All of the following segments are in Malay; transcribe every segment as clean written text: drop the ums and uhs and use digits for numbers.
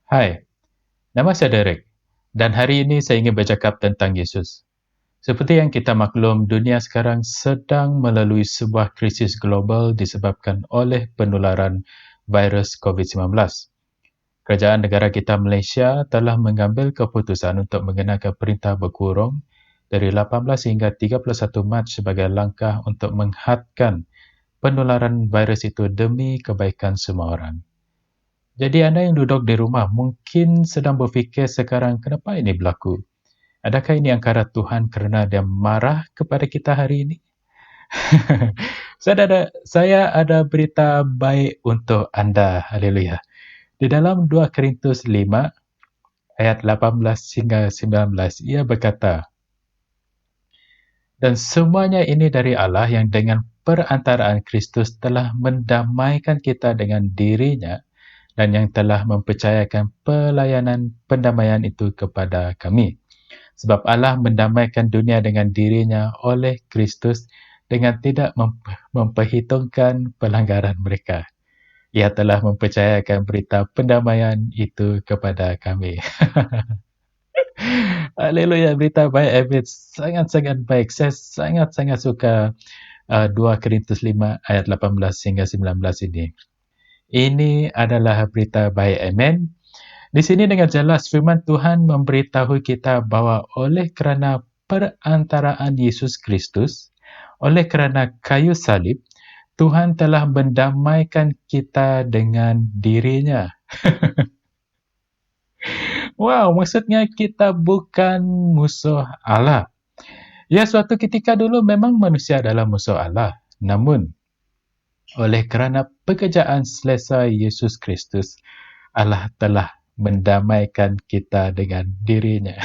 Hai, nama saya Derek dan hari ini saya ingin bercakap tentang Yesus. Seperti yang kita maklum, dunia sekarang sedang melalui sebuah krisis global disebabkan oleh penularan virus COVID-19. Kerajaan negara kita Malaysia telah mengambil keputusan untuk mengenakan perintah berkurung dari 18 hingga 31 Mac sebagai langkah untuk menghadkan penularan virus itu demi kebaikan semua orang. Jadi anda yang duduk di rumah mungkin sedang berfikir sekarang kenapa ini berlaku? Adakah ini angkara Tuhan kerana dia marah kepada kita hari ini? Saya ada berita baik untuk anda. Haleluya. Di dalam 2 Korintus 5 ayat 18 hingga 19 ia berkata, dan semuanya ini dari Allah yang dengan perantaraan Kristus telah mendamaikan kita dengan dirinya dan yang telah mempercayakan pelayanan pendamaian itu kepada kami. Sebab Allah mendamaikan dunia dengan dirinya oleh Kristus dengan tidak memperhitungkan pelanggaran mereka. Ia telah mempercayakan berita pendamaian itu kepada kami. Haleluya, berita baik, David. Sangat-sangat baik. Saya sangat-sangat suka 2 Korintus 5 ayat 18 hingga 19 ini. Ini adalah berita baik, amen. Di sini dengan jelas firman Tuhan memberitahu kita bahawa oleh kerana perantaraan Yesus Kristus, oleh kerana kayu salib, Tuhan telah mendamaikan kita dengan dirinya. Wow, maksudnya kita bukan musuh Allah. Ya, suatu ketika dulu memang manusia adalah musuh Allah. Namun, oleh kerana pekerjaan selesai Yesus Kristus, Allah telah mendamaikan kita dengan dirinya.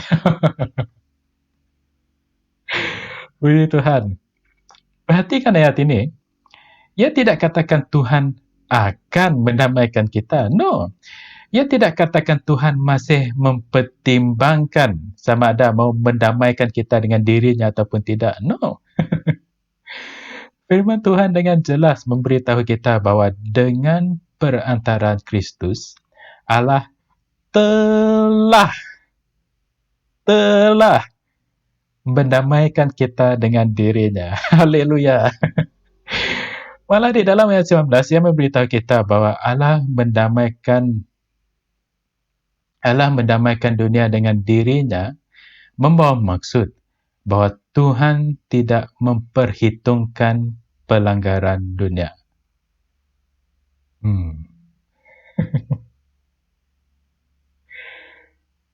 Puji Tuhan. Perhatikan ayat ini. Ia tidak katakan Tuhan akan mendamaikan kita. No. Ia tidak katakan Tuhan masih mempertimbangkan sama ada mau mendamaikan kita dengan dirinya ataupun tidak. No. Firman Tuhan dengan jelas memberitahu kita bahawa dengan perantaraan Kristus, Allah telah mendamaikan kita dengan dirinya. Haleluya. Malah di dalam ayat 19, ia memberitahu kita bahawa Allah mendamaikan dunia dengan dirinya, membawa maksud bahawa Tuhan tidak memperhitungkan pelanggaran dunia.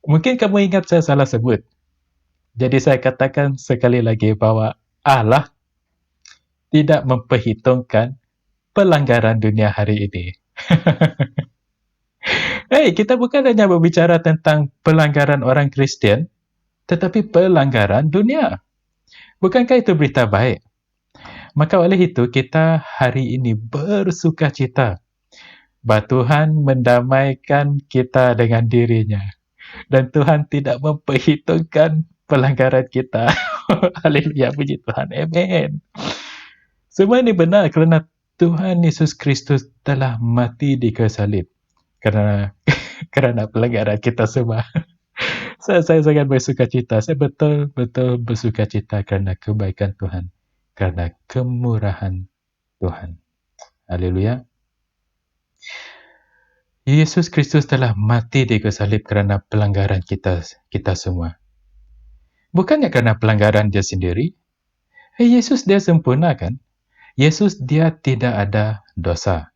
Mungkin kamu ingat saya salah sebut. Jadi saya katakan sekali lagi bahawa Allah tidak memperhitungkan pelanggaran dunia hari ini. Hey, kita bukan hanya berbicara tentang pelanggaran orang Kristian, tetapi pelanggaran dunia. Bukankah itu berita baik? Maka oleh itu, kita hari ini bersukacita bahawa Tuhan mendamaikan kita dengan dirinya. Dan Tuhan tidak memperhitungkan pelanggaran kita. Haleluya, puji Tuhan. Amen. Semua ini benar kerana Tuhan Yesus Kristus telah mati di kayu salib kerana pelanggaran kita semua. Saya sangat bersukacita. Saya betul-betul bersukacita kerana kebaikan Tuhan, kerana kemurahan Tuhan. Haleluya. Yesus Kristus telah mati di kayu salib kerana pelanggaran kita semua. Bukannya kerana pelanggaran dia sendiri. Yesus dia sempurna kan? Yesus dia tidak ada dosa.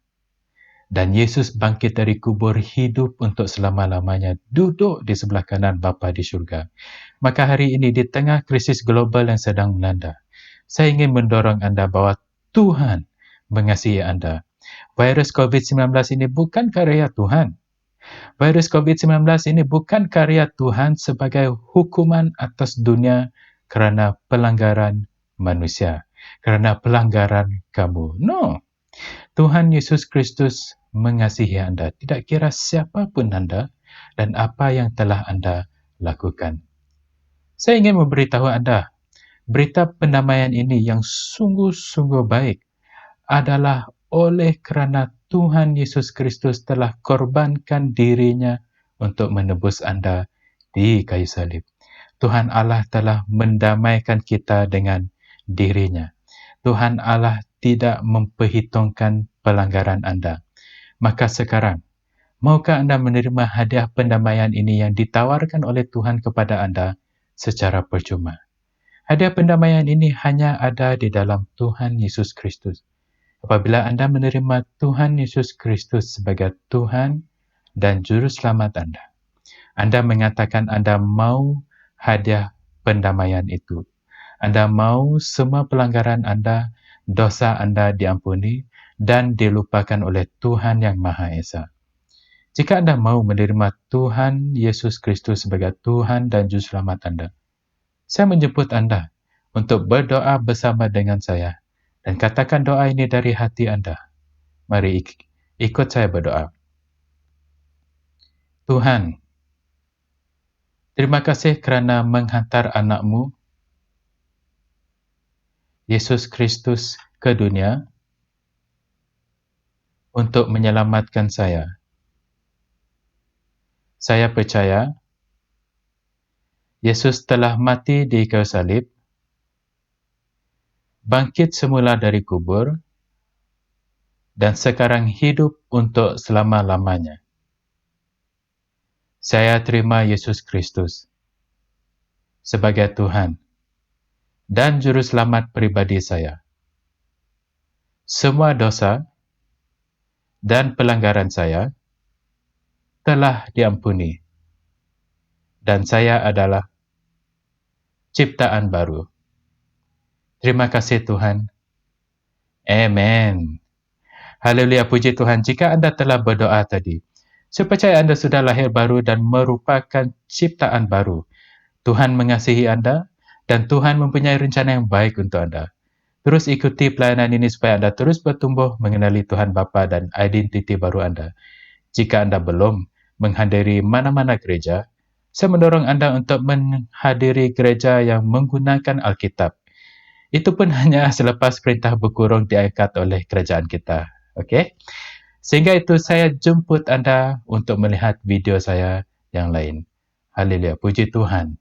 Dan Yesus bangkit dari kubur hidup untuk selama-lamanya, duduk di sebelah kanan Bapa di syurga. Maka hari ini di tengah krisis global yang sedang melanda, saya ingin mendorong anda bahawa Tuhan mengasihi anda. Virus COVID-19 ini bukan karya Tuhan. Virus COVID-19 ini bukan karya Tuhan sebagai hukuman atas dunia kerana pelanggaran manusia, kerana pelanggaran kamu. No. Tuhan Yesus Kristus mengasihi anda, tidak kira siapapun anda dan apa yang telah anda lakukan. Saya ingin memberitahu anda, berita pendamaian ini yang sungguh-sungguh baik adalah oleh kerana Tuhan Yesus Kristus telah korbankan dirinya untuk menebus anda di kayu salib. Tuhan Allah telah mendamaikan kita dengan dirinya. Tuhan Allah tidak memperhitungkan pelanggaran anda. Maka sekarang, maukah anda menerima hadiah pendamaian ini yang ditawarkan oleh Tuhan kepada anda secara percuma? Hadiah pendamaian ini hanya ada di dalam Tuhan Yesus Kristus. Apabila anda menerima Tuhan Yesus Kristus sebagai Tuhan dan Juru Selamat anda mengatakan anda mau hadiah pendamaian itu. Anda mau semua pelanggaran anda, dosa anda diampuni dan dilupakan oleh Tuhan Yang Maha Esa. Jika anda mau menerima Tuhan Yesus Kristus sebagai Tuhan dan Juru Selamat anda, saya menjemput anda untuk berdoa bersama dengan saya dan katakan doa ini dari hati anda. Mari ikut saya berdoa. Tuhan, terima kasih kerana menghantar anak-Mu, Yesus Kristus, ke dunia untuk menyelamatkan saya. Saya percaya Yesus telah mati di kayu salib, bangkit semula dari kubur, dan sekarang hidup untuk selama-lamanya. Saya terima Yesus Kristus sebagai Tuhan dan Juru Selamat pribadi saya. Semua dosa dan pelanggaran saya telah diampuni, dan saya adalah ciptaan baru. Terima kasih Tuhan. Amen. Haleluya, puji Tuhan. Jika anda telah berdoa tadi, saya percaya anda sudah lahir baru dan merupakan ciptaan baru. Tuhan mengasihi anda dan Tuhan mempunyai rencana yang baik untuk anda. Terus ikuti pelayanan ini supaya anda terus bertumbuh mengenali Tuhan Bapa dan identiti baru anda. Jika anda belum menghadiri mana-mana gereja, saya mendorong anda untuk menghadiri gereja yang menggunakan Alkitab. Itu pun hanya selepas perintah berkurung diangkat oleh kerajaan kita. Okey? Sehingga itu saya jemput anda untuk melihat video saya yang lain. Haleluya, puji Tuhan.